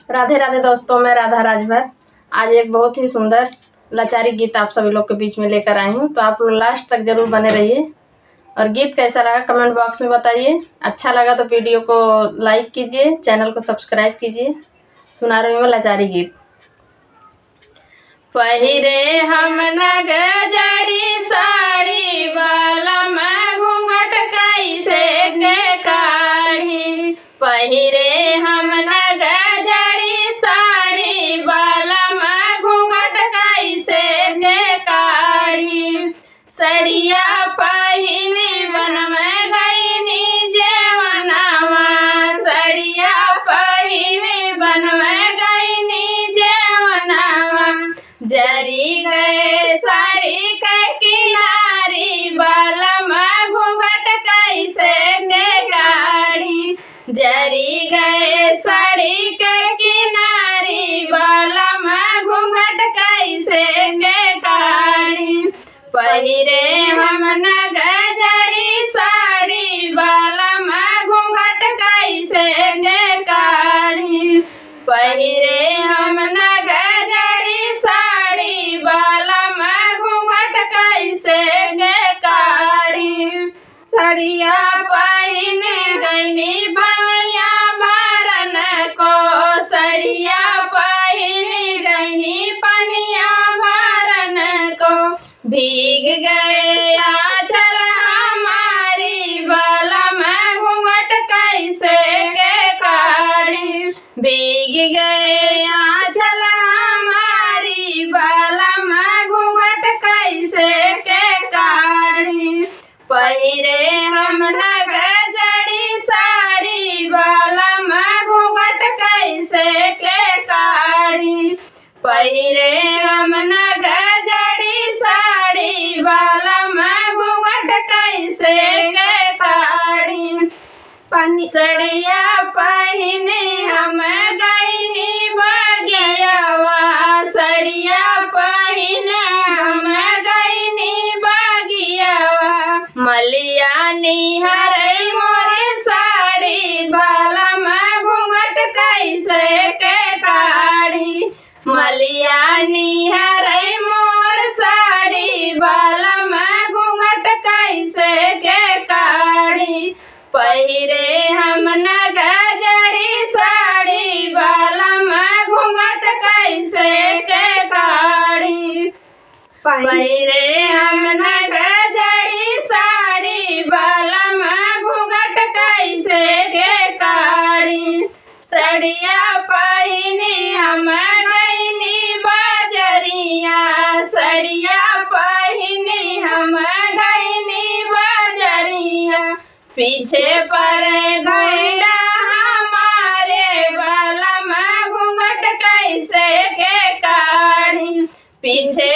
राधे राधे दोस्तों, मैं राधा राजभर आज एक बहुत ही सुंदर लाचारी गीत आप सभी लोग के बीच में लेकर आई हूँ। तो आप लोग लास्ट तक जरूर बने रहिए और गीत कैसा लगा कमेंट बॉक्स में बताइए। अच्छा लगा तो वीडियो को लाइक कीजिए, चैनल को सब्सक्राइब कीजिए। सुना रही हूँ लाचारी गीत। पहिरे हम नग जड़ी साड़ी बालम घूंघट कैसे के काढ़ी। पहिरे हम नग जड़ी साड़ी बालम घूंघट कैसे के काढ़ी। सड़िया पहिने वन में गईनी जेवनावा। सड़िया पहिने वन में गईनी जेवनावा। जरी गए साड़ी के किनारी बालम घूंघट कैसे के काढ़ी। जरी गए साड़ी के किनारी बालम घूंघट कैसे के काढ़ी। पहिरे हम नग जड़ी साड़ी बालम घूंघट कैसे के काढ़ी। पहिरे हम नग जड़ी साड़ी बालम घूंघट कैसे के काढ़ी। सड़िया पहिने गईनी भैया भरन को। सड़िया पहिने गईनी पनिया भरन को। भीग गए आंचल हमारी बालम घूंघट कैसे के काढ़ी। भीग गए आंचल हमारी बालम घूंघट कैसे के काढ़ी। पहिरे हम नग जड़ी साड़ी बालम घूंघट कैसे के काढ़ी। पहिरे हम नग जड़ी साड़ी बालम घूंघट कैसे के काढ़ी। सड़िया पहिने हम गईनी बगियावा। सड़िया पहिने हम गईनी बगियावा। मलिया निहरई मोरे साड़ी बालम घूंघट कैसे के काढ़ी। मलिया निहरई मोर साड़ी बालम घूंघट कैसे के काढ़ी। पहिरे हम नग जड़ी साड़ी बालम घूंघट कैसे के काढ़ी। पहिरे हम नग जड़ी साड़ी बालम घूंघट कैसे के काढ़ी। सड़िया पहिने हम गईनी बजरिया। सड़िया पहिने हम गईनी बजरिया। पीछे पड़ गईला हमारे बालम घूंघट कैसे के काढ़ी। पीछे